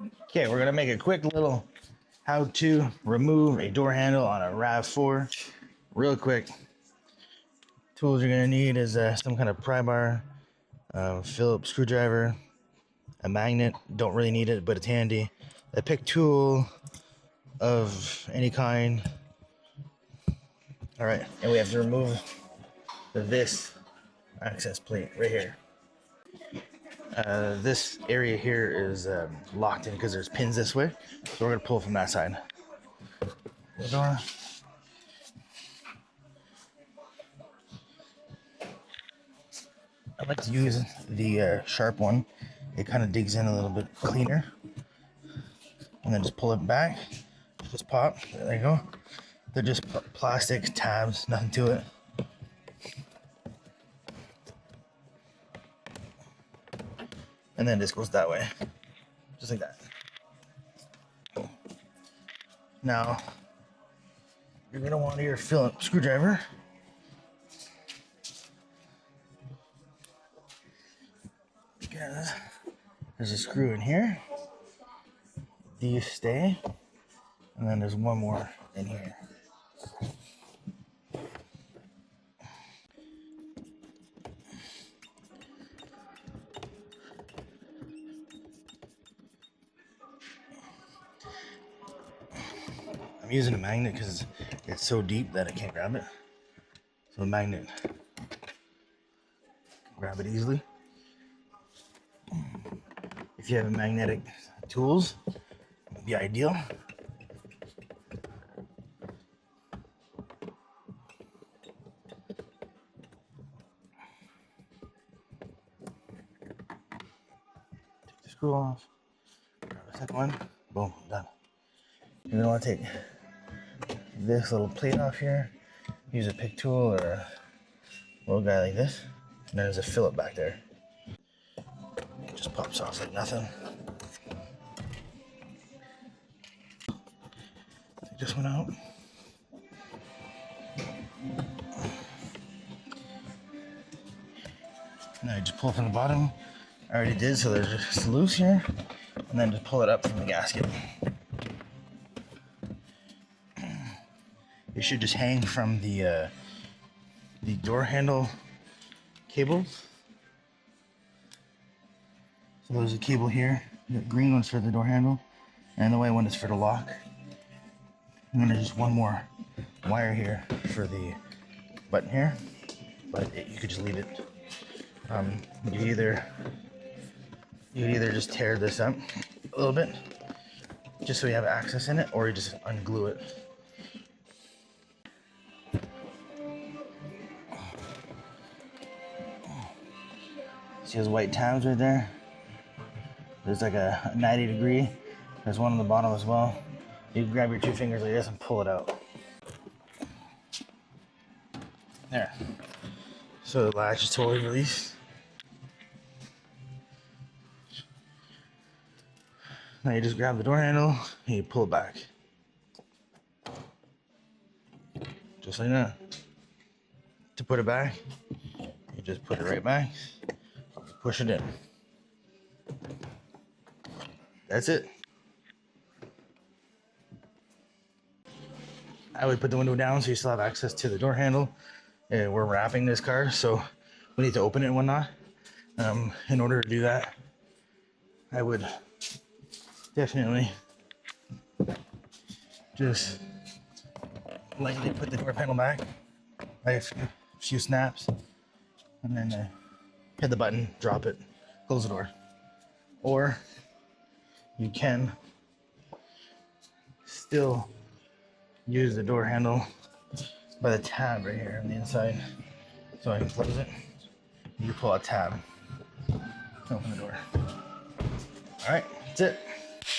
Okay, we're gonna make a quick little how to remove a door handle on a RAV4. Real quick. Tools you're gonna need is some kind of pry bar, Phillips screwdriver, a magnet. Don't really need it, but it's handy. A pick tool of any kind. All right, and we have to remove this access plate right here. This area here is locked in because there's pins this way, so we're gonna pull from that side. The door. I like to use the sharp one. It kind of digs in a little bit cleaner, and then just pull it back. Just pop. There you go. They're just plastic tabs, nothing to it. And then this goes that way, just like that. Now, you're gonna want your Phillips screwdriver. Because there's a screw in here. These stay, and then there's one more in here. I'm using a magnet because it's so deep that I can't grab it. So a magnet, grab it easily. If you have magnetic tools, it'd be ideal. Take the screw off, grab the second one, boom, done. You're gonna want to take this little plate off here, use a pick tool or a little guy like this, and then there's a Phillip back there. It just pops off like nothing. Take this one out. Now you just pull from the bottom. I already did, so there's just loose here, and then just pull it up from the gasket. It should just hang from the door handle cables. So there's a cable here. The green one's for the door handle, and the white one is for the lock. And then there's just one more wire here for the button here, but you could just leave it. You could either just tear this up a little bit, just so you have access in it, or you just unglue it. See those white tabs right there? There's like a 90 degree. There's one on the bottom as well. You grab your two fingers like this and pull it out. There. So the latch is totally released. Now you just grab the door handle and you pull it back. Just like that. To put it back, you just put it right back. Push it in. That's it. I would put the window down so you still have access to the door handle. We're wrapping this car, so we need to open it and whatnot. In order to do that, I would definitely just lightly put the door panel back, like a few snaps, and then hit the button, drop it, close the door. Or you can still use the door handle by the tab right here on the inside. So I can close it. You pull a tab, open the door. All right, that's it.